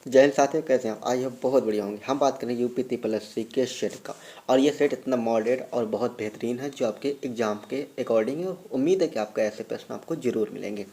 जय हिंद साथियों, कैसे हैं आप? आई होप बहुत बढ़िया होंगे। हम बात करें यूपी ट्रिपल एससी के सेट का। और ये सेट इतना मॉडरेट और बहुत बेहतरीन है जो आपके एग्जाम के अकॉर्डिंग है। और उम्मीद है कि आपका ऐसे प्रश्न आपको जरूर मिलेंगे।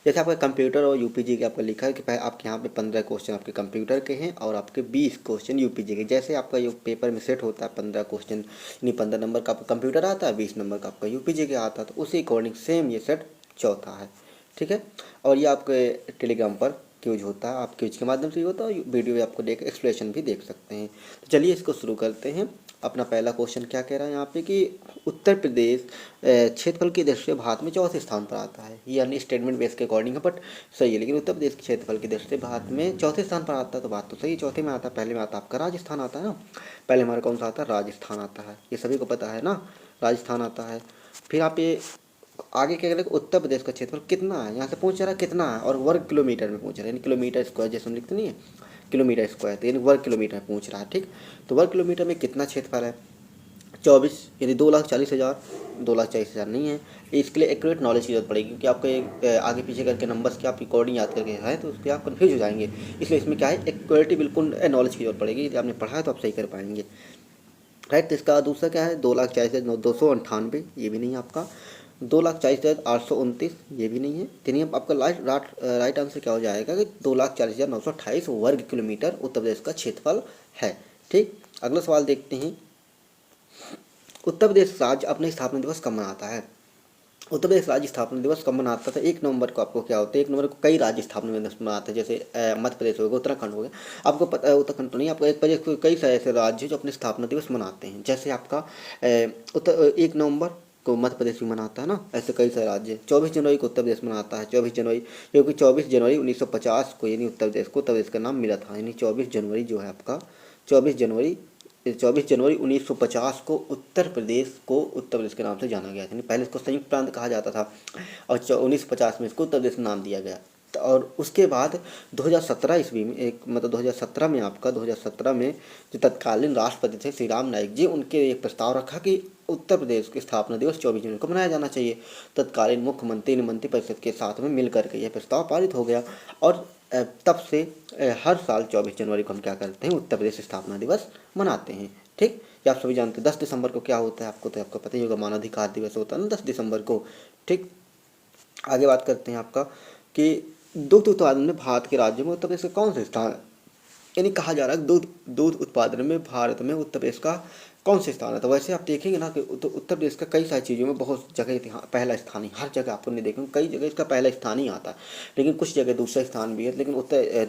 जैसे आपका कंप्यूटर और यूपीजी के आपका लिखा है कि भाई आपके यहाँ पे 15 क्वेश्चन आपके कंप्यूटर के हैं और आपके 20 क्वेश्चन यूपीजी के। जैसे आपका जो पेपर में सेट होता है 15 क्वेश्चन यानी 15 नंबर का आपका कंप्यूटर आता है, 20 नंबर का आपका यूपीजी के आता है, तो उसी अकॉर्डिंग सेम ये सेट चौथा है। ठीक है। और ये आपके टेलीग्राम पर क्यूज होता है, आप क्यूज के माध्यम से ही होता है, और वीडियो आपको देख एक्सप्लेनेशन भी देख सकते हैं। तो चलिए इसको शुरू करते हैं। अपना पहला क्वेश्चन क्या कह रहा है यहाँ पे कि उत्तर प्रदेश क्षेत्रफल की दृष्टि से भारत में चौथे स्थान पर आता है। ये यानी स्टेटमेंट बेस के अकॉर्डिंग है, बट सही है। लेकिन उत्तर प्रदेश के क्षेत्रफल की दृष्टि से भारत में चौथे स्थान पर आता है, तो बात तो सही, चौथे में आता है। पहले में आता है आपका राजस्थान आता है ना। पहले हमारा कौन सा आता है? राजस्थान आता है। ये सभी को पता है ना, राजस्थान आता है। फिर आप ये आगे क्या करें, उत्तर प्रदेश का क्षेत्रफल कितना है, यहाँ से पूछ रहा है कितना है, और वर्ग किलोमीटर में पूछ रहा है, यानी किलोमीटर स्क्वायर जैसे हम लिखते नहीं है किलोमीटर स्क्वायर, तो यानी वर्ग किलोमीटर में पूछ रहा है। ठीक, तो वर्ग किलोमीटर में कितना क्षेत्रफल है? 24, यानी 2,40,000। 2,40,000 नहीं है। इसके लिए एक्यूरेट नॉलेज की जरूरत पड़ेगी, क्योंकि आपको एक आगे पीछे करके नंबर्स के आप रिकॉर्डिंग याद करके है तो उस पर आप कन्फ्यूज हो जाएंगे। इसलिए इसमें क्या है, एक्यूरेटी बिल्कुल नॉलेज की जरूरत पड़ेगी। यदि आपने पढ़ा है तो आप सही कर पाएंगे। राइट, तो इसका दूसरा क्या है? 2,40,298, ये भी नहीं है आपका। 2,40,829, ये भी नहीं है। यानी अब आपका राइट आंसर क्या हो जाएगा कि 2,40,928 वर्ग किलोमीटर उत्तर प्रदेश का क्षेत्रफल है। ठीक, अगला सवाल देखते हैं। उत्तर प्रदेश राज्य अपने स्थापना दिवस कब मनाता है? उत्तर प्रदेश राज्य स्थापना दिवस कब मनाता था? 1 नवंबर को आपको क्या होता है, 1 नवंबर को कई राज्य स्थापना दिवस मनाते हैं। जैसे मध्य प्रदेश हो गया, उत्तराखंड हो गया। आपको पता है, उत्तराखंड तो नहीं, आपको एक प्रदेश को कई सारे ऐसे राज्य जो अपने स्थापना दिवस मनाते हैं। जैसे आपका उत्तर 1 नवंबर को मध्य प्रदेश भी मनाता है ना। ऐसे कई सारे राज्य। 24 जनवरी को उत्तर प्रदेश मनाता है, 24 जनवरी, क्योंकि 24 जनवरी 1950 को यानी उत्तर प्रदेश का नाम मिला था। यानी 24 जनवरी जो है आपका, 24 जनवरी 24 जनवरी 1950 को उत्तर प्रदेश के नाम से जाना गया था। पहले इसको संयुक्त प्रांत कहा जाता था, और 1950 में इसको उत्तर प्रदेश नाम दिया गया। और उसके बाद 2017 ईस्वी में एक मतलब 2017 में आपका 2017 में जो तत्कालीन राष्ट्रपति थे श्री राम नाईक जी, उनके एक प्रस्ताव रखा कि उत्तर प्रदेश की स्थापना दिवस 24 जनवरी को मनाया जाना चाहिए। तत्कालीन मुख्यमंत्री ने मंत्रिपरिषद के साथ में मिलकर के यह प्रस्ताव पारित हो गया। और तब से हर साल 24 जनवरी को हम क्या करते हैं, उत्तर प्रदेश स्थापना दिवस मनाते हैं। ठीक, ये आप सभी जानते हैं। 10 दिसंबर को क्या होता है आपको पता ही होगा, मानवाधिकार दिवस होता है ना 10 दिसंबर को। ठीक, आगे बात करते हैं आपका कि दुग्ध उत्पादन में भारत के राज्यों में उत्तर प्रदेश का कौन सा स्थान है? यानी कहा जा रहा है दूध दूध उत्पादन में भारत में उत्तर प्रदेश का कौन से स्थान है? तो वैसे आप देखेंगे ना कि उत्तर प्रदेश का कई सारी चीज़ों में बहुत जगह पहला स्थान ही, हर जगह आपको नहीं देखेंगे, कई जगह इसका पहला स्थान ही आता है। लेकिन कुछ जगह दूसरा स्थान भी है। लेकिन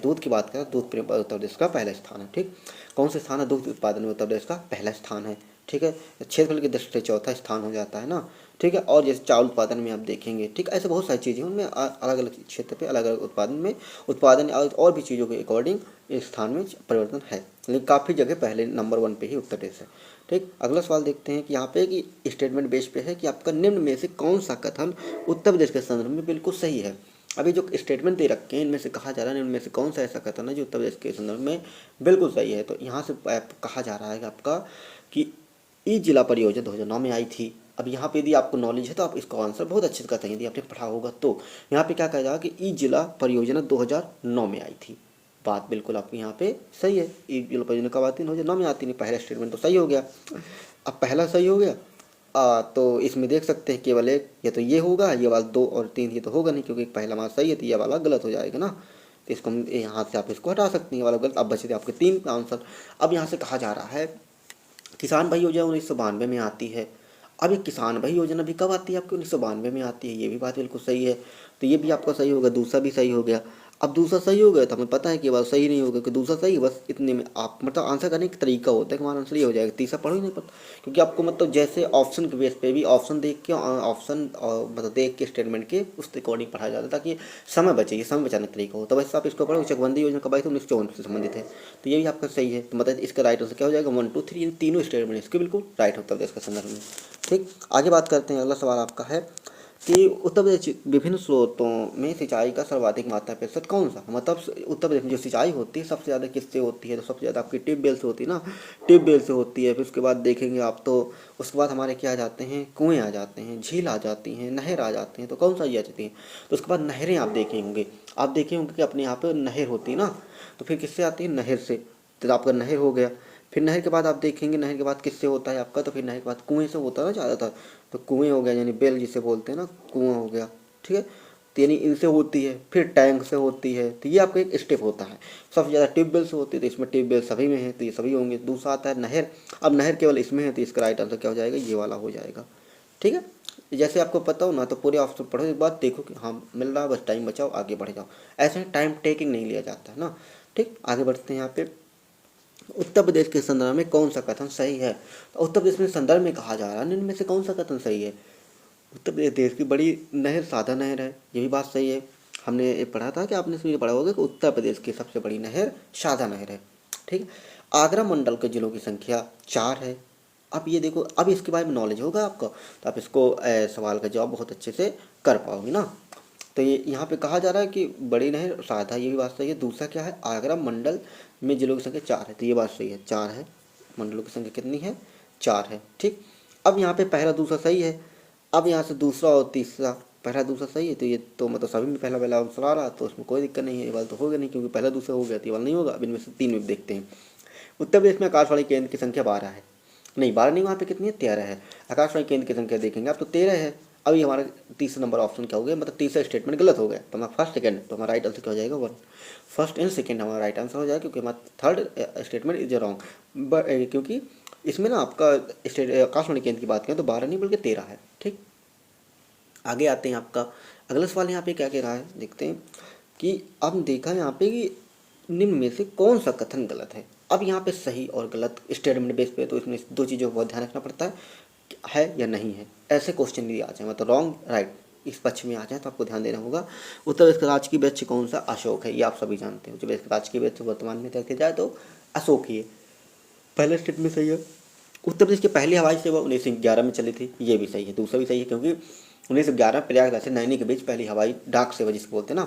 दूध की बात करें, दूध उत्तर प्रदेश का पहला स्थान है। ठीक, कौन से स्थान है? दूध उत्पादन में उत्तर प्रदेश का पहला स्थान है। ठीक है, क्षेत्रफल की दृष्टि से चौथा स्थान हो जाता है ना। ठीक है, और जैसे चावल उत्पादन में आप देखेंगे, ठीक, ऐसे बहुत सारी चीज़ें उनमें अलग अलग क्षेत्र पे अलग अलग उत्पादन और भी चीज़ों के अकॉर्डिंग इस स्थान में परिवर्तन है। लेकिन काफ़ी जगह पहले नंबर 1 पे ही उत्तर प्रदेश है। ठीक, अगला सवाल देखते हैं कि यहाँ पे कि स्टेटमेंट बेस पे है कि आपका निम्न में से कौन सा कथन उत्तर प्रदेश के संदर्भ में बिल्कुल सही है। अभी जो स्टेटमेंट दे रखे हैं इनमें से कहा जा रहा है इनमें से कौन सा ऐसा कथन है जो उत्तर प्रदेश के संदर्भ में बिल्कुल सही है। तो यहाँ से कहा जा रहा है कि आपका कि ई जिला परियोजना 2009 में आई थी। अब यहाँ पे यदि आपको नॉलेज है तो आप इसका आंसर बहुत अच्छे से कर सकते हैं, यदि आपने पढ़ा होगा तो। यहाँ पे क्या कहा जाएगा कि ई जिला परियोजना 2009 में आई थी। बात बिल्कुल आपकी यहाँ पे सही है। ई जिला परियोजना कब आती है? 2009 में आती है। पहला स्टेटमेंट तो सही हो गया। अब पहला सही हो गया, तो इसमें देख सकते हैं केवल एक, या तो ये होगा, ये वाला 2 और 3 ये तो होगा नहीं, क्योंकि पहला मान सही है तो ये वाला गलत हो जाएगा ना। तो इसको हम यहाँ से आप इसको हटा सकते हैं, ये वाला गलत। अब बचे थे आपके 3 आंसर। अब यहाँ से कहा जा रहा है किसान भाई योजना 1992 में आती है। अब ये किसान भाई योजना भी कब आती है आपकी? 1992 में आती है। ये भी बात बिल्कुल सही है, तो ये भी आपका सही होगा। दूसरा भी सही हो गया। अब दूसरा सही हो गया तो हमें पता है कि बात सही नहीं होगा कि दूसरा सही है। बस इतने में आप मतलब आंसर करने का तरीका होता है कि हमारा आंसर ये हो जाएगा। तीसरा पढ़ो ही नहीं पता, क्योंकि आपको मतलब जैसे ऑप्शन के बेस पे भी ऑप्शन देख के ऑप्शन मतलब देख के स्टेटमेंट के उस अकॉर्डिंग पढ़ा जाता है, ताकि समय बचे, ये समय बचाने का तरीका हो। तो वैसे आप इसको पढ़ो। चकबंदी योजना कब आई थी? 1954 से संबंधित है, तो ये भी आपका सही है। तो मतलब इसका राइट आंसर क्या हो जाएगा? 1, 2, 3, इन तीनों स्टेटमेंट इसके बिल्कुल राइट होता है इसका संदर्भ में। ठीक, आगे बात करते हैं। अगला सवाल आपका है कि उत्तर प्रदेश विभिन्न स्रोतों में सिंचाई का सर्वाधिक मात्रा प्रतिशत कौन सा, मतलब उत्तर प्रदेश में जो सिंचाई होती है सबसे ज़्यादा किससे होती है, तो सबसे ज़्यादा आपकी ट्यूबवेल से होती है ना, ट्यूबवेल से होती है। फिर उसके बाद देखेंगे आप तो उसके बाद हमारे क्या आ जाते हैं, कुएँ आ जाते हैं, झील आ जाती हैं, नहर आ जाती हैं, तो कौन सा ये आ जाती हैं, तो उसके बाद नहरें आप देखे होंगे, आप देखे होंगे कि अपने यहाँ पर नहर होती है ना, तो फिर किससे आती है, नहर से, तो आपका नहर हो गया। फिर नहर के बाद आप देखेंगे नहर के बाद किससे होता है आपका, तो फिर नहर के बाद कुएँ से होता है ना ज़्यादातर, तो कुएँ हो गया यानी बेल जिसे बोलते हैं ना, कुआँ हो गया, ठीक है, तो यानी इनसे होती है। फिर टैंक से होती है, तो ये आपका एक स्टेप होता है। सबसे ज़्यादा ट्यूबवेल से होती है, तो इसमें ट्यूबवेल सभी में है, तो ये सभी होंगे। दूसरा आता है नहर, अब नहर केवल इसमें है, तो इसका राइट आंसर क्या हो जाएगा, ये वाला हो जाएगा, ठीक है। जैसे आपको पता हो ना तो पूरे ऑप्शन पढ़ो एक बार, देखो कि हाँ मिल रहा है, बस टाइम बचाओ आगे बढ़ जाओ, ऐसे टाइम टेकिंग नहीं लिया जाता है ना। ठीक, आगे बढ़ते हैं यहाँ पे। उत्तर प्रदेश के संदर्भ में कौन सा कथन सही है, तो उत्तर प्रदेश में संदर्भ में कहा जा रहा है, इनमें से कौन सा कथन सही है। उत्तर प्रदेश देश की बड़ी नहर साधा नहर है, ये भी बात सही है। हमने ये पढ़ा था कि आपने इसमें ये पढ़ा होगा कि उत्तर प्रदेश की सबसे बड़ी नहर शारदा नहर है, ठीक। आगरा मंडल के जिलों की संख्या 4 है। अब ये देखो, अब इसके बारे में नॉलेज होगा आपको, तो आप इसको सवाल का जवाब बहुत अच्छे से कर पाओगे ना। तो ये यहाँ पे कहा जा रहा है कि बड़ी नहर शारदा, ये भी बात सही है। दूसरा क्या है, आगरा मंडल में जिलों की संख्या 4 है, तो ये बात सही है, 4 है, मंडलों की संख्या कितनी है, 4 है, ठीक। अब यहाँ पे पहला दूसरा सही है, अब यहाँ से दूसरा और तीसरा, पहला दूसरा सही है, तो ये तो मतलब सभी में पहला पहला आंसर आ रहा, तो उसमें कोई दिक्कत नहीं है, ये वाला तो होगा नहीं क्योंकि पहला दूसरा हो गया, तो ये वाला नहीं होगा। अब इनमें से 3 में देखते हैं। उत्तर प्रदेश में आकाशवाणी केंद्र की संख्या 12 है, नहीं 12 नहीं, वहाँ पे कितनी है, 13 है। आकाशवाणी केंद्र की संख्या देखेंगे आप तो 13 है। अब ये हमारा तीसरा नंबर ऑप्शन क्या हो गया, मतलब तीसरा स्टेटमेंट गलत हो गया, तो हमारा फर्स्ट सेकंड, तो हमारा राइट आंसर क्या हो जाएगा 1, फर्स्ट एंड सेकंड हमारा राइट आंसर हो जाएगा, क्योंकि हमारा थर्ड स्टेटमेंट इज रॉन्ग, क्योंकि इसमें ना आपका आकाशवाणी केंद्र की बात करें तो 12 नहीं बल्कि 13 है, ठीक। आगे आते हैं, आपका अगला सवाल यहाँ पे क्या कह रहा है, देखते हैं कि अब देखा यहाँ पे कि निम्न में से कौन सा कथन गलत है। अब यहाँ पे सही और गलत स्टेटमेंट बेस पे, तो इसमें 2 चीज़ों को ध्यान रखना पड़ता है या नहीं है। ऐसे क्वेश्चन यदि आ जाए, मतलब रॉन्ग राइट इस पक्ष में आ जाए, तो आपको ध्यान देना होगा। उत्तर प्रदेश का राजकीय वृक्ष कौन सा, अशोक है, ये आप सभी जानते हो। उत्तर प्रदेश का राजकीय वृक्ष वर्तमान में देखा जाए तो अशोक ही है, पहले स्टेटमेंट सही है। उत्तर प्रदेश की पहली हवाई सेवा 1911 में चली थी, ये भी सही है। दूसरा भी सही है, क्योंकि 1911 प्रयागराज से नैनी के बीच पहली हवाई डाक सेवा जिसे बोलते हैं ना,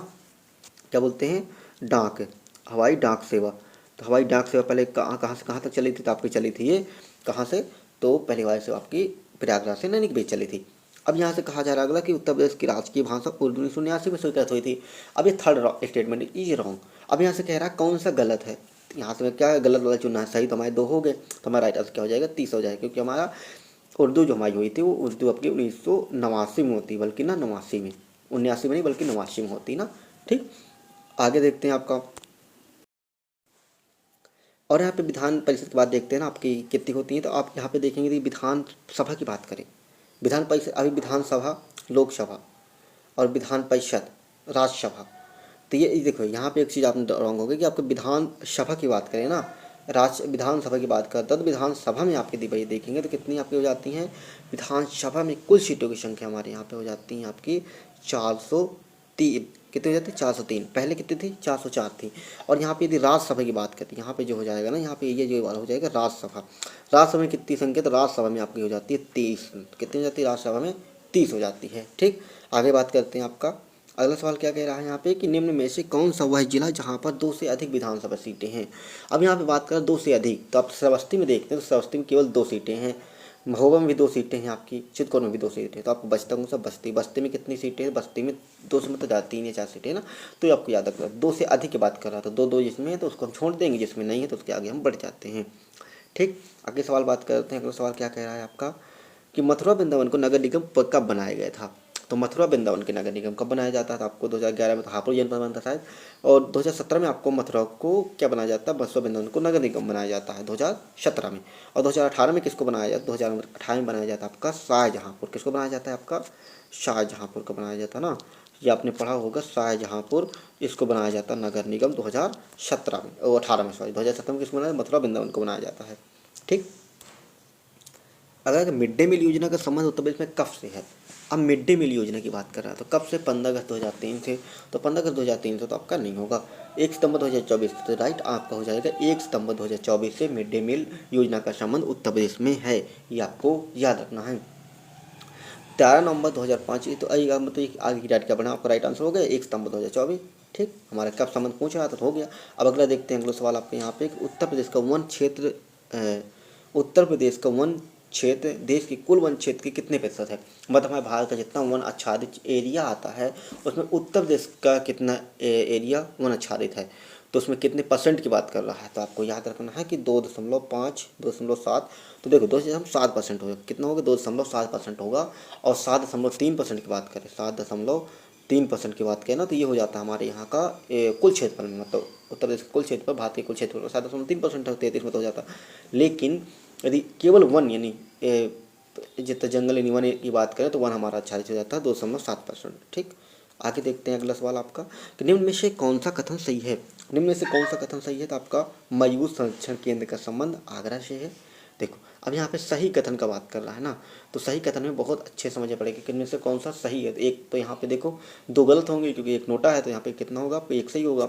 क्या बोलते हैं, डाक, हवाई डाक सेवा। तो हवाई डाक सेवा पहले कहाँ से कहाँ तक चली थी, तो आपकी चली थी ये कहाँ से, तो पहली हवाई सेवा आपकी प्रयागराज से नैनी के बीच चली थी। अब यहाँ से कहा जा रहा है अगला कि उत्तर प्रदेश की राजकीय भाषा उर्दू 1989 में स्वीकृत हुई थी। अब ये थर्ड स्टेटमेंट ये रॉन्ग। अब यहाँ से कह रहा है कौन सा गलत है, यहाँ से क्या है, गलत वाला चुनना है, सही तो हमारे 2 हो गए, तो हमारा राइट आंसर क्या हो जाएगा, 30 हो जाएगा, क्योंकि हमारा उर्दू जो हमारी हुई थी वो उर्दू आपकी 1989 में होती, बल्कि ना 89 में, 89 में नहीं बल्कि 89 में होती ना, ठीक। आगे देखते हैं आपका, और यहाँ पे विधान परिषद की बात देखते हैं ना आपकी कितनी होती है, तो आप यहाँ पे देखेंगे कि विधान सभा की बात करें, विधान परिषद, अभी विधानसभा लोकसभा और विधान परिषद राज्यसभा, तो ये देखो यहाँ पे एक चीज़ आपने रॉन्ग हो गई कि आपको विधानसभा की बात करें ना, विधानसभा की बात करता तो विधानसभा में आपकी दिवाई देखेंगे तो कितनी आपकी हो जाती हैं, विधानसभा में कुल सीटों की संख्या हमारे यहाँ पे हो जाती है आपकी 403, कितनी हो जाती है 403, पहले कितनी थी 404 थी। और यहाँ पे यदि राज्यसभा की बात करते हैं, यहाँ पे जो हो जाएगा ना, यहाँ पे ये जो वाला हो जाएगा राज्यसभा, राज्यसभा में कितनी संख्या, तो राज्यसभा में आपकी हो जाती है 30, कितनी हो जाती है राज्यसभा में 30 हो जाती है, ठीक। आगे बात करते हैं आपका, अगला सवाल क्या कह रहा है यहाँ पे कि निम्न में से कौन सा वह जिला जहाँ पर 2 से अधिक विधानसभा सीटें हैं। अब यहाँ पे बात करें 2 से अधिक, तो आप श्रावस्ती में देखते हैं तो श्रावस्ती में केवल 2 सीटें हैं, महोबा में भी 2 सीटें हैं, आपकी चितौड़ में भी 2 सीटें हैं, तो आपको बचता कौन सा, बस्ती में कितनी सीटें हैं, बस्ती में 2 से मतलब 3 या 4 सीटें ना, तो ये आपको याद रखना। 2 से अधिक की बात कर रहा था, 2 जिसमें है तो उसको हम छोड़ देंगे, जिसमें नहीं है तो उसके आगे हम बढ़ जाते हैं, ठीक। आगे सवाल बात करते हैं, अगला सवाल क्या कह रहा है आपका कि मथुरा वृंदावन को नगर निगम कब बनाया गया था। तो मथुरा वृंदावन के नगर निगम कब बनाया जाता था, आपको 2011 में तो हापुड़ जनपद बनता शायद, और 2017 में आपको मथुरा को क्या बनाया जाता है, मथुरा वृंदावन को नगर निगम बनाया जाता है 2017 में। और 2018 में किसको बनाया जाता है, 2018 में बनाया जाता है आपका शाहजहाँपुर, किसको बनाया जाता है आपका शाहजहाँपुर को बनाया जाता है ना, ये आपने पढ़ा होगा शाहजहाँपुर, इसको बनाया जाता है नगर निगम 2017 में, 18 में सॉरी 2017 में किसको बनाया, मथुरा वृंदावन को बनाया जाता है, ठीक। अगर मिड डे मील योजना का संबंध उत्तर प्रदेश में कब से है, अब मिड डे मील योजना की बात कर रहा है तो कब से, 15 अगस्त 2003 से, तो 15 अगस्त 2003 से तो आपका नहीं होगा, 1 सितंबर 2024 से, तो राइट आपका हो जाएगा 1 सितंबर 2024 से मिड डे मील योजना का संबंध उत्तर प्रदेश में है, ये आपको याद रखना है। 13 नवंबर 2005, ये तो आएगा, मतलब ये आगे की डेट क्या बना, आपका राइट आंसर हो गया 1 सितंबर 2024। ठीक, हमारा कब संबंध पूछ रहा था तो हो गया। अब अगला देखते हैं, अगला सवाल आपके यहाँ पे, उत्तर प्रदेश का वन क्षेत्र उत्तर प्रदेश का वन क्षेत्र देश के कुल वन क्षेत्र के कितने प्रतिशत है। मतलब हमारे भारत का जितना वन आच्छादित एरिया आता है उसमें उत्तर प्रदेश का कितना एरिया वन आच्छादित है, तो उसमें कितने परसेंट की बात कर रहा है। तो आपको याद रखना है कि 2.5 2.7, तो देखो 2.7% होगा, कितना होगा 2.7% होगा। और 7.3% की बात करें, 7.3% की बात करें ना, तो ये हो जाता है हमारे यहाँ का कुल क्षेत्रफल में, मतलब उत्तर प्रदेश कुल क्षेत्रफल, भारत के कुल क्षेत्रफल 7.3% है, 33 में तो हो जाता। लेकिन यदि केवल वन यानी जितना जंगल यानी वन की बात करें तो वन हमारा आच्छादित हो जाता है 2.7%। ठीक, आगे देखते हैं अगला सवाल आपका कि निम्न में से कौन सा कथन सही है। निम्न में से कौन सा कथन सही है, तो आपका मयूर संरक्षण केंद्र का संबंध आगरा से है। देखो अब यहाँ पे सही कथन का बात कर रहा है ना, तो सही कथन में बहुत अच्छे समझ पड़ेगा कि इनमें से कौन सा सही है। एक तो यहाँ पे देखो दो गलत होंगे क्योंकि एक नोटा है, तो यहाँ पे कितना होगा, आपको एक सही होगा।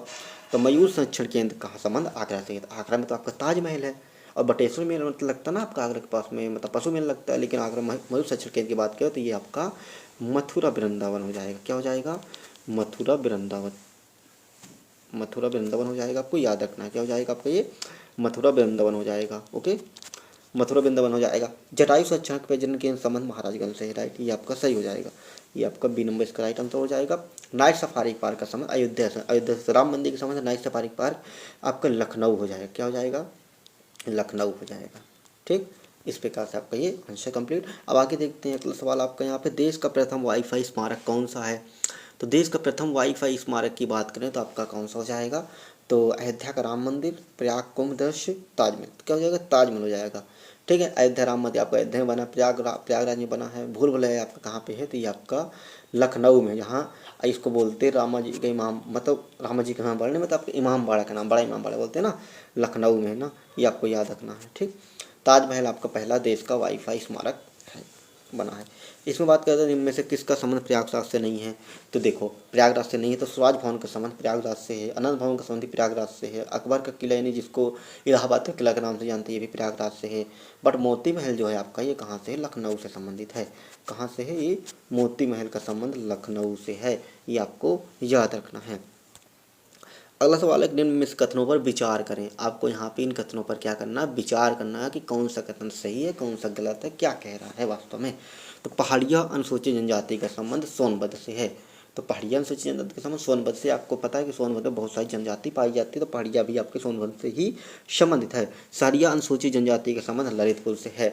तो मयूर संरक्षण केंद्र का संबंध आगरा से है, तो आगरा में तो आपका ताजमहल है, और बटेश्वर मेला मतलब लगता है ना आपका आगरा के पास में, मतलब पशु मेला लगता है, लेकिन आगरा मयूर संरक्षण केंद्र की बात करें तो ये आपका मथुरा वृंदावन हो जाएगा। क्या हो जाएगा, मथुरा वृंदावन, मथुरा वृंदावन हो जाएगा। आपको याद रखना है क्या हो जाएगा आपका, ये मथुरा वृंदावन हो जाएगा। ओके, मथुरा वृंदावन हो जाएगा। जटायु संरक्षण प्रजनन के संबंध महाराजगंज से है, राइट, ये आपका सही हो जाएगा। ये आपका बी नंबर इसका राइट आंसर हो जाएगा। नाइट सफारी पार्क का संबंध अयोध्या से, अयोध्या से राम मंदिर के संबंध नाइट सफारी पार्क आपका लखनऊ हो जाएगा। क्या हो जाएगा, लखनऊ हो जाएगा। ठीक, इस प्रकार से आपका ये आंसर कंप्लीट। अब आगे देखते हैं अगला सवाल आपका यहाँ पे, देश का प्रथम वाईफाई स्मारक कौन सा है। तो देश का प्रथम वाईफाई स्मारक की बात करें तो आपका कौन सा हो जाएगा, तो अयोध्या का राम मंदिर, प्रयाग कुंभ दर्श, ताजमहल। क्या हो जाएगा, ताजमहल हो जाएगा। ठीक है, अयोध्या राम मंदिर आपका अयोध्या में बना, प्रयागराज में बना है। भूल भुलैया आपका कहाँ पे है, तो ये आपका लखनऊ में, जहाँ इसको बोलते रामा जी के इमाम, मतलब रामा जी का नाम बढ़ने मतलब आपके इमाम बाड़ा का नाम, बड़ा इमाम बाड़ा बोलते हैं ना, लखनऊ में है ना, ये आपको याद रखना है। ठीक, ताजमहल आपका पहला देश का वाईफाई स्मारक है, बना है। इसमें बात करते हैं इनमें से किसका संबंध प्रयागराज से नहीं है। तो देखो प्रयागराज से नहीं है तो स्वराज भवन का संबंध प्रयागराज से है, अनंत भवन का संबंध प्रयागराज से है, अकबर का किला यानी जिसको इलाहाबाद का किला के नाम से जानते हैं ये भी प्रयागराज से है। बट मोती महल जो है आपका ये कहाँ से है, लखनऊ से संबंधित है। कहाँ से है, ये मोती महल का संबंध लखनऊ से है, ये आपको याद रखना है। अगला सवाल है, निम्न में इस कथनों पर विचार करें। आपको यहाँ पे इन कथनों पर क्या करना है, विचार करना है कि कौन सा कथन सही है कौन सा गलत है, क्या कह रहा है वास्तव में। तो पहाड़िया अनुसूचित जनजाति का संबंध सोनभद्र से है। तो पहाड़िया अनुसूचित जनजाति का संबंध सोनभद्र से, आपको पता है कि सोनभद्र में बहुत सारी जनजाति पाई जाती है, तो पहाड़िया भी आपके सोनभद्र से ही संबंधित है। सहरिया अनुसूचित जनजाति का संबंध ललितपुर से है।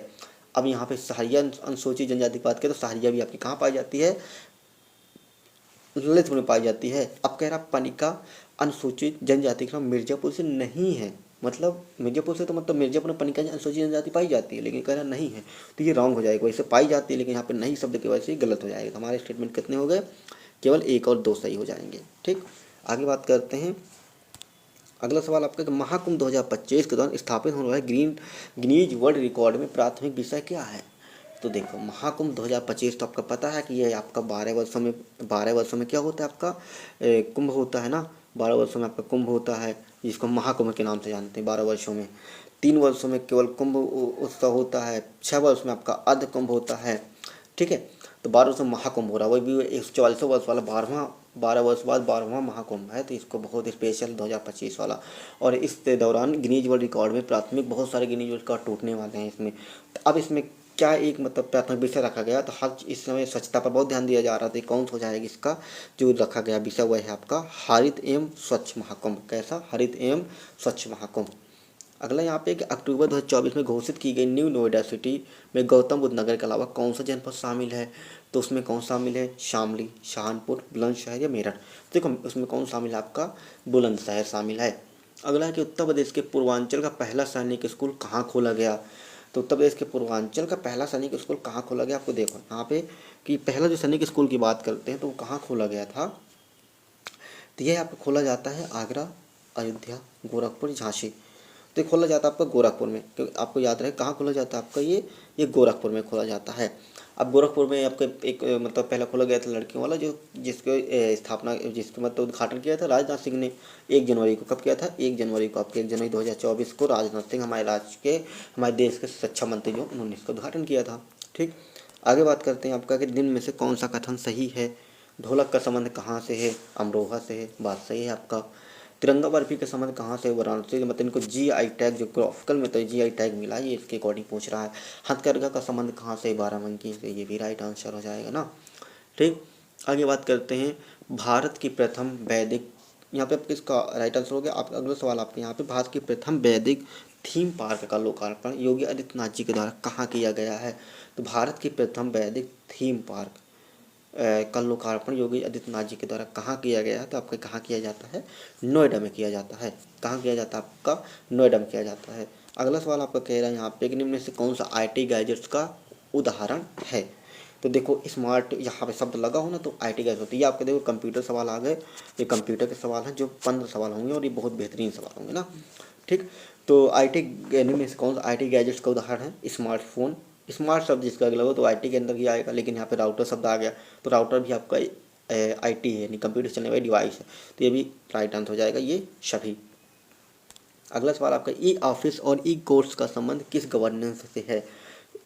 अब यहाँ पे सहरिया अनुसूचित जनजाति की बात करें तो सहरिया भी आपकी कहाँ पाई जाती है, ललितपुर में पाई जाती है। अब कह रहा पनिका अनुसूचित जनजाति का मिर्जापुर से नहीं है, मतलब मिर्जापुर से तो मतलब मिर्जापुर में पनिका अनुसूचित जनजाति पाई जाती है, लेकिन कह रहा नहीं है, तो ये रॉन्ग हो जाएगा। वैसे पाई जाती है लेकिन यहाँ पे नहीं शब्द की वजह से गलत हो जाएगा। हमारे स्टेटमेंट कितने हो गए, केवल 1 और 2 सही हो जाएंगे। ठीक, आगे बात करते हैं। अगला सवाल आपका, महाकुंभ 2025 के दौरान स्थापित होने वाले गिनीज वर्ल्ड रिकॉर्ड में प्राथमिक विषय क्या है। तो देखो महाकुंभ 2025 तो आपका पता है कि ये आपका 12 वर्षों में क्या होता है, आपका कुंभ होता है ना। 12 वर्षों में आपका कुंभ होता है, जिसको महाकुंभ के नाम से जानते हैं। 12 वर्षों में 3 वर्षों में केवल कुंभ उत्सव होता है, 6 वर्ष में आपका अर्ध कुंभ होता है। ठीक है, तो 12 वर्ष में महाकुंभ हो रहा है, वही भी 144 वर्ष वाला 12 वर्ष बाद 12वां महाकुंभ है, तो इसको बहुत स्पेशल 2025 वाला। और इस दौरान गिनीज वर्ल्ड रिकॉर्ड में प्राथमिक बहुत सारे गिनीज वर्ल्ड रिकॉर्ड टूटने वाले हैं इसमें। अब इसमें क्या एक मतलब प्राथमिक विषय रखा गया, तो हर इस समय स्वच्छता पर बहुत ध्यान दिया जा रहा था। कौन सा हो जाएगा इसका जो रखा गया विषय, वह है आपका हरित एवं स्वच्छ महाकुंभ। कैसा, हरित एवं स्वच्छ महाकुंभ। अगला यहाँ पे कि अक्टूबर 2024 में घोषित की गई न्यू नोएडा सिटी में गौतम बुद्ध नगर के अलावा कौन सा जनपद शामिल है। तो उसमें कौन शामिल है, शामली, सहारनपुर, बुलंदशहर या मेरठ। देखो उसमें कौन शामिल है, आपका बुलंदशहर शामिल है। अगला है कि उत्तर प्रदेश के पूर्वांचल का पहला सैनिक स्कूल कहाँ खोला गया। तो उत्तर प्रदेश के पूर्वांचल का पहला सैनिक स्कूल कहाँ खोला गया, आपको देखो यहाँ पे कि पहला जो सैनिक स्कूल की बात करते हैं तो वो कहाँ खोला गया था। तो यह आपको खोला जाता है आगरा, अयोध्या, गोरखपुर, झांसी। तो ये खोला जाता है आपका गोरखपुर में, क्योंकि आपको याद रहे कहाँ खोला जाता है आपका ये गोरखपुर में खोला जाता है। अब गोरखपुर में आपका एक मतलब पहला खोला गया था लड़कियों वाला, जो जिसके स्थापना जिसके मतलब उद्घाटन किया था राजनाथ सिंह ने 1 जनवरी को। कब किया था, 1 जनवरी को, आपके 1 जनवरी 2024 को राजनाथ सिंह हमारे देश के रक्षा मंत्री जो उन्होंने इसका उद्घाटन किया था। ठीक, आगे बात करते हैं आपका कि निम्न में से कौन सा कथन सही है। ढोलक का संबंध कहाँ से है, अमरोहा से है, बात सही है आपका। तिरंगा बर्फी का संबंध कहाँ से, वाराणसी, मतलब इनको GI टैग, जो ग्राफिकल में तो GI टैग मिला, ये इसके अकॉर्डिंग पूछ रहा है। हथकरघा का संबंध कहाँ से, बाराबंकी से, ये भी राइट आंसर हो जाएगा ना। ठीक, आगे बात करते हैं भारत की प्रथम वैदिक, यहाँ पे आपका इसका राइट आंसर हो गया। आपका अगला सवाल आपके यहाँ पे, भारत की प्रथम वैदिक थीम पार्क का लोकार्पण योगी आदित्यनाथ जी के द्वारा कहाँ किया गया है। तो भारत की प्रथम वैदिक थीम पार्क का लोकार्पण योगी आदित्यनाथ जी के द्वारा कहाँ किया गया है। तो आपका कहाँ किया जाता है, नोएडा में किया जाता है। कहाँ किया जाता है, आपका नोएडा में किया जाता है। अगला सवाल आपका कह रहा है यहाँ पे कि निम्न में से कौन सा IT गैजेट्स का उदाहरण है। तो देखो स्मार्ट यहाँ पे शब्द लगा हो ना तो IT गैजेट होती है। ये आपके देखो कंप्यूटर सवाल आ गए, ये कंप्यूटर के सवाल हैं जो 15 सवाल होंगे और ये बहुत बेहतरीन सवाल होंगे ना। ठीक, तो IT में से कौन सा IT गैजेट्स का उदाहरण है, स्मार्टफोन। स्मार्ट शब्द जिसका अगला हो तो IT के अंदर ही आएगा, लेकिन यहाँ पे राउटर शब्द आ गया तो राउटर भी आपका IT है, यानी कंप्यूटर चलने वाली डिवाइस है, तो ये भी राइट आंसर हो जाएगा ये सभी। अगला सवाल आपका E ऑफिस और E कोर्स का संबंध किस गवर्नेंस से है।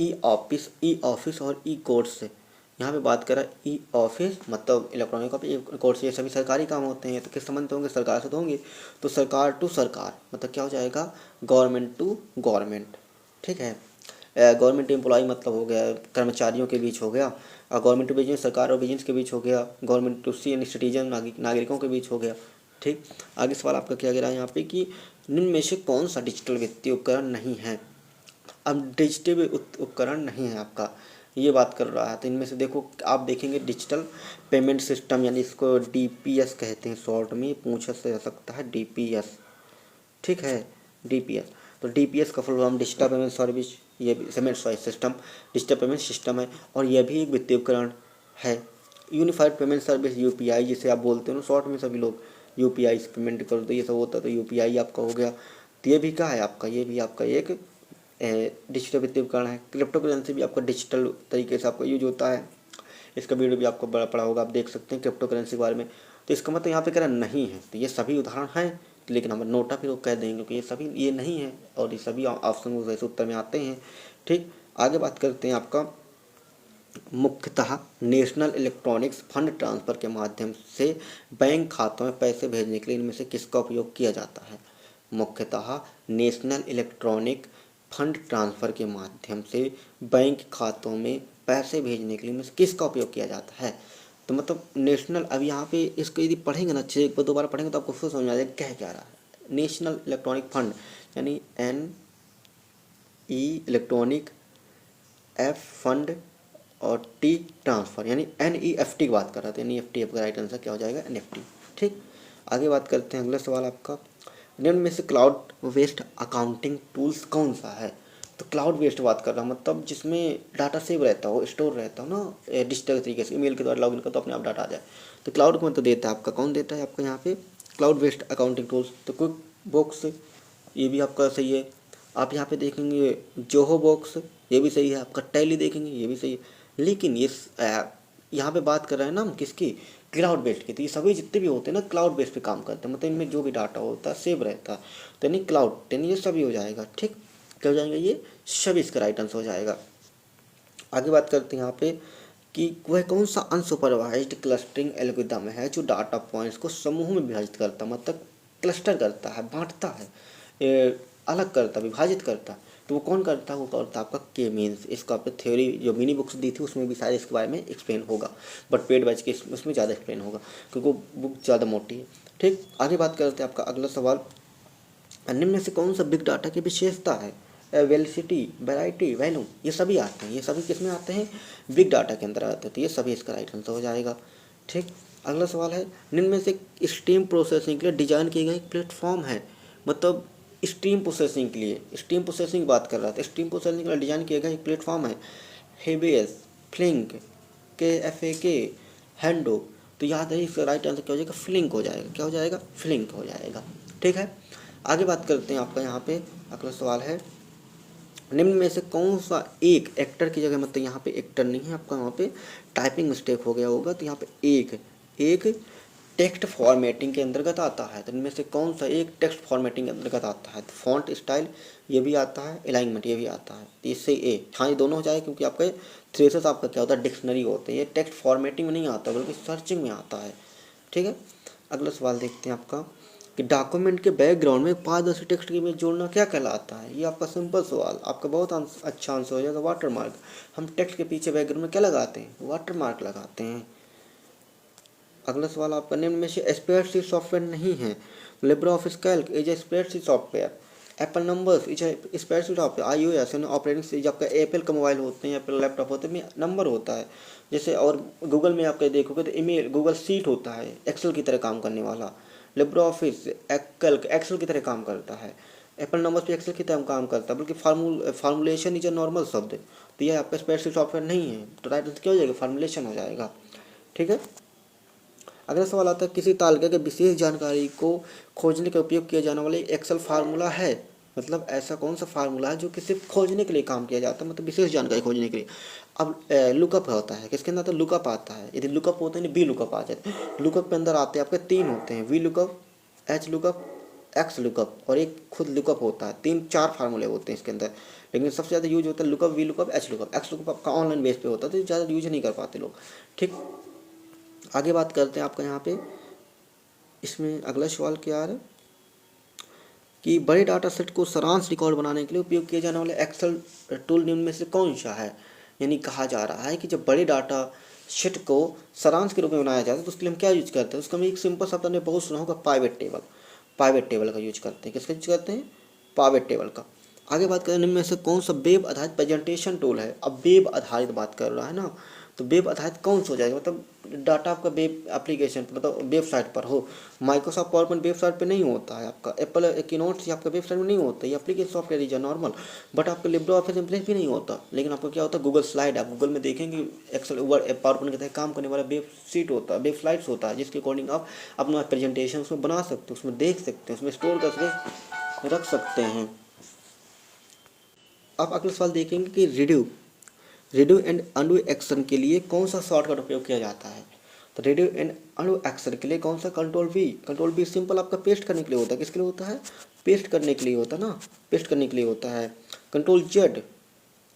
ई ऑफिस और E कोर्स से, यहाँ पे बात करा E ऑफिस मतलब इलेक्ट्रॉनिक ऑफिस, कोर्स ये सभी सरकारी काम होते हैं, तो किस संबंध से होंगे, सरकार से तो होंगे। तो सरकार टू सरकार मतलब क्या हो जाएगा, गवर्नमेंट टू गवर्नमेंट। ठीक है, गवर्नमेंट एम्प्लॉय मतलब हो गया कर्मचारियों के बीच हो गया, और गवर्नमेंट टू बिजनेस सरकार और बिजनेस के बीच हो गया, गवर्नमेंट टू सिटीजन नागरिकों के बीच हो गया। ठीक, आगे सवाल आपका क्या कह रहा है यहाँ पे कि निम्न में से कौन सा डिजिटल वित्तीय उपकरण नहीं है। अब डिजिटल उपकरण नहीं है आपका, ये बात कर रहा है। तो इनमें से देखो आप देखेंगे डिजिटल पेमेंट सिस्टम, यानी इसको DPS कहते हैं शॉर्ट में, पूछा से सकता है DPS। ठीक है, DPS, तो DPS का full form digital payment service, ये भी payment system, digital payment system है, और यह भी एक वित्तीय उपकरण है। यूनिफाइड पेमेंट सर्विस UPI जिसे आप बोलते हो ना शॉर्ट में सभी लोग, UPI से पेमेंट कर दो, ये सब होता है, तो UPI आपका हो गया। तो ये भी क्या है आपका, ये भी आपका एक डिजिटल वित्तीय उपकरण है। क्रिप्टो करेंसी भी आपका डिजिटल तरीके से आपका यूज होता है, इसका वीडियो भी आपको बड़ा पड़ा होगा, आप देख सकते हैं क्रिप्टो करेंसी के बारे में। तो इसका मतलब यहाँ पे कह रहा नहीं है, तो ये सभी उदाहरण हैं, लेकिन हम नोटा फिर वो कह देंगे क्योंकि ये सभी ये नहीं है, और ये सभी ऑप्शन वैसे उत्तर में आते हैं। ठीक, आगे बात करते हैं आपका मुख्यतः नेशनल इलेक्ट्रॉनिक्स फंड ट्रांसफ़र के माध्यम से बैंक खातों में पैसे भेजने के लिए इनमें से किसका उपयोग किया जाता है। मुख्यतः नेशनल इलेक्ट्रॉनिक फंड ट्रांसफ़र के माध्यम से बैंक खातों में पैसे भेजने के लिए इनमें से किसका उपयोग किया जाता है। तो मतलब नेशनल, अब यहाँ पे इसको यदि पढ़ेंगे ना अच्छे, एक बार दोबारा पढ़ेंगे तो आपको फिर समझ आ जाएगा कह क्या रहा है। नेशनल इलेक्ट्रॉनिक फंड यानी NE इलेक्ट्रॉनिक, F फंड, और T ट्रांसफ़र, यानी NEFT की बात कर रहा था। NEFT आपका राइट आंसर क्या हो जाएगा, NFT। ठीक, आगे बात करते हैं अगला सवाल आपका, निम्न में से क्लाउड बेस्ड अकाउंटिंग टूल्स कौन सा है। तो क्लाउड बेस्ड बात कर रहा हूँ, मतलब जिसमें डाटा सेव रहता हो, स्टोर रहता हो ना डिजिटल तरीके से, ईमेल के द्वारा लॉगिन कर तो अपने आप डाटा आ जाए। तो क्लाउड को मतलब देता है आपका, कौन देता है आपका यहाँ पे, क्लाउड बेस्ड अकाउंटिंग टूल्स। तो क्विक बॉक्स ये भी आपका सही है। आप यहाँ पे देखेंगे जोहो बॉक्स, ये भी सही है आपका। टैली देखेंगे, ये भी सही है। लेकिन ये यहाँ पे बात कर रहे हैं ना हम किसकी, क्लाउड बेस्ड की। तो ये सभी जितने भी होते हैं ना क्लाउड बेस्ड पे काम करते हैं, मतलब इनमें जो भी डाटा होता है सेव रहता है, तो यानी क्लाउड, यानी ये सभी हो जाएगा। ठीक, क्या हो जाएगा, ये सभी इसका राइट आंसर हो जाएगा। आगे बात करते हैं यहाँ पे कि वह कौन सा अनसुपरवाइज्ड क्लस्टरिंग एल्गोरिदम है जो डाटा पॉइंट्स को समूह में विभाजित करता, मतलब क्लस्टर करता है, बांटता है, अलग करता, विभाजित करता। तो वो कौन करता है, वो करता है आपका के मीन्स। इसका आपको थ्योरी जो मिनी बुक्स दी थी उसमें भी शायद इसके बारे में एक्सप्लेन होगा, बट पेड बैच के उसमें ज़्यादा एक्सप्लेन होगा क्योंकि वो बुक ज़्यादा मोटी है। ठीक, आगे बात करते हैं आपका अगला सवाल, निम्न में से कौन सा बिग डाटा की विशेषता है। वेलिसिटी, वैरायटी, वैल्यूम, ये सभी आते हैं, ये सभी किस में आते हैं, बिग डाटा के अंदर आते हैं, तो ये सभी इसका राइट आंसर हो जाएगा। ठीक, अगला सवाल है, निम्न में से स्ट्रीम प्रोसेसिंग के लिए डिजाइन किया गया एक प्लेटफॉर्म है, मतलब स्ट्रीम प्रोसेसिंग के लिए, स्ट्रीम प्रोसेसिंग बात कर रहा था, स्ट्रीम प्रोसेसिंग के लिए डिजाइन किया गया एक प्लेटफॉर्म है, हेबेस, फ्लिंक, KFAK, हैंडो। तो याद है इसका राइट आंसर क्या हो जाएगा, फ्लिंक हो जाएगा। क्या हो जाएगा, फ्लिंक हो जाएगा। ठीक है, आगे बात करते हैं आपका यहाँ पे अगला सवाल है, निम्न में से कौन सा एक एक्टर की जगह, मतलब यहाँ पे एक्टर नहीं है आपका, यहाँ पे टाइपिंग मिस्टेक हो गया होगा, तो यहाँ पे एक टेक्स्ट फॉर्मेटिंग के अंतर्गत आता है। तो इनमें से कौन सा एक टेक्स्ट फॉर्मेटिंग के अंतर्गत आता है? तो फॉन्ट स्टाइल ये भी आता है, अलाइनमेंट ये भी आता है। तो इससे ए, हाँ ये दोनों हो जाए, क्योंकि आपका थ्रेसेस आपका क्या होता है, डिक्शनरी होते हैं। ये टेक्स्ट फॉर्मेटिंग में नहीं आता बल्कि सर्चिंग में आता है। ठीक है, अगला सवाल देखते हैं आपका कि डॉक्यूमेंट के बैकग्राउंड में पारदर्शी टेक्स्ट की इमेज जोड़ना क्या कहलाता है? ये आपका सिंपल सवाल, आपका बहुत अच्छा आंसर हो जाएगा, वाटर मार्क। हम टेक्स्ट के पीछे बैकग्राउंड में क्या लगाते हैं? वाटर मार्क लगाते हैं। अगला सवाल आपका, निम्न में से स्प्रेडशीट सॉफ्टवेयर नहीं है? Libre office Calc is a spreadsheet software, Apple numbers is a spreadsheet software, iOS operating system, आपका एप्पल का मोबाइल होते हैं, एप्पल लैपटॉप होते हैं, नंबर होता है जैसे। और गूगल में आपका देखोगे तो ईमेल, गूगल शीट होता है, एक्सेल की तरह काम करने वाला। लिब्रे ऑफिस कैल्क एक्सेल की तरह काम करता है। एप्पल नंबर्स भी एक्सेल की तरह काम करता है, बल्कि फार्मूलेशन इज ए नॉर्मल शब्द। तो यह आपका स्प्रेडशीट सॉफ्टवेयर नहीं है, तो राइट आंसर क्या हो जाएगा? फार्मूलेशन हो जाएगा। ठीक है, अगला सवाल आता है, किसी तालिका के विशेष जानकारी को खोजने का उपयोग किया जाने वाला एक एक्सेल फार्मूला है? मतलब ऐसा कौन सा फार्मूला है जो कि सिर्फ खोजने के लिए काम किया जाता है, मतलब विशेष जानकारी खोजने के लिए? अब लुकअप होता है, किसके अंदर? तो लुकअप आता है। यदि लुकअप होता है, बी लुकअप आ जाते हैं। लुकअप के अंदर आते हैं आपके तीन होते हैं, V lookup, H lookup, x lookup, और एक खुद लुकअप होता है। तीन चार फार्मूले होते हैं इसके अंदर, लेकिन सबसे ज़्यादा यूज होता है lookup, V lookup, H lookup. X lookup आपका ऑनलाइन बेस पे होता है, तो ज़्यादा यूज नहीं कर पाते लोग। ठीक, आगे बात करते हैं आपका यहाँ पे, इसमें अगला सवाल क्या आ रहा है कि बड़े डाटा सेट को सारांश रिकॉर्ड बनाने के लिए उपयोग किए जाने वाले एक्सेल टूल निम्न में से कौन सा है? यानी कहा जा रहा है कि जब बड़े डाटा सेट को सारांश के रूप में बनाया जाता है तो उसके लिए हम क्या यूज करते हैं? उसका हम एक सिंपल शब्द हमने बहुत सुना होगा, पाइवेट टेबल। पाइवेट टेबल का यूज करते हैं। किसका यूज करते हैं? पाइवेट टेबल का। आगे बात करें, निम्न में से कौन सा वेब आधारित प्रेजेंटेशन टूल है? अब वेब आधारित बात कर रहा है ना, तो वेब आधारित कौन सा हो जाएगा? मतलब डाटा आपका वेब एप्लीकेशन, मतलब वेबसाइट पर हो। माइक्रोसॉफ्ट पावर पॉइंट वेबसाइट पे नहीं होता है आपका, एप्पल कीनोट आपका वेबसाइट में नहीं होता, ये application software is normal. But आपका लिब्रे ऑफिस इम्प्रेस भी नहीं होता, लेकिन आपको क्या होता है? Google slide. आप गूगल में देखेंगे एक्सेल वर्ड पावर पॉइंट के तहत काम करने वाला वेब सीट होता है, वेब स्लाइड्स होता है, जिसके अकॉर्डिंग आप अपना प्रेजेंटेशन उसमें बना सकते हो, उसमें देख सकते हैं, उसमें स्टोर करके रख सकते हैं। आप अगला सवाल देखेंगे कि रिड्यू एंड अंडू एक्शन के लिए कौन सा शॉर्टकट उपयोग किया जाता है? तो रिड्यू एंड अंडू एक्शन के लिए कौन सा? कंट्रोल वी सिंपल आपका पेस्ट करने के लिए होता है। किसके लिए होता है? पेस्ट करने के लिए होता है ना, पेस्ट करने के लिए होता है। कंट्रोल जेड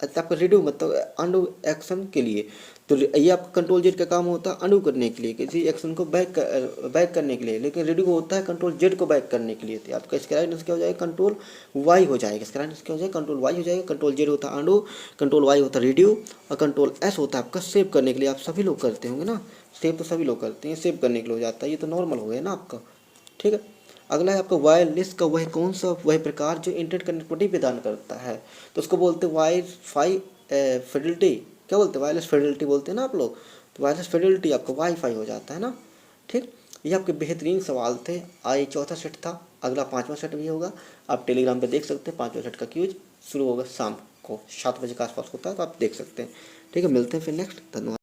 आपका रिड्यू मतलब अंडू एक्शन के लिए। तो ये आपका कंट्रोल जेड का काम होता है अंडू करने के लिए, किसी एक्शन को बैक करने के लिए, लेकिन रिड्यू होता है कंट्रोल जेड को बैक करने के लिए। तो आपका इसका राइट आंसर क्या हो जाएगा? कंट्रोल वाई हो जाएगा। इसका राइट आंसर क्या हो जाएगा? कंट्रोल वाई हो जाएगा। कंट्रोल जेड होता है अंडू, कंट्रोल वाई होता है रिड्यू, और कंट्रोल एस होता है आपका सेव करने के लिए। आप सभी लोग करते होंगे ना, सेव तो सभी लोग करते हैं, सेव करने के लिए हो जाता है। ये तो नॉर्मल हो गया ना आपका। ठीक है, अगला है आपका वायरलेस का वह कौन सा वह प्रकार जो इंटरनेट कनेक्टिविटी प्रदान करता है? तो उसको बोलते हैं वाईफाई फिडेलिटी। क्या बोलते हैं? वायरलेस फिडेलिटी बोलते हैं ना आप लोग। तो वायरलेस फिडेलिटी आपका वाईफाई हो जाता है ना। ठीक, ये आपके बेहतरीन सवाल थे। आज चौथा सेट था, अगला पाँचवा सेट भी होगा। आप टेलीग्राम पे देख सकते हैं। पाँचवा सेट का क्यूज शुरू होगा शाम को 7 बजे के आसपास होता है, तो आप देख सकते हैं। ठीक है, मिलते हैं फिर नेक्स्ट। धन्यवाद।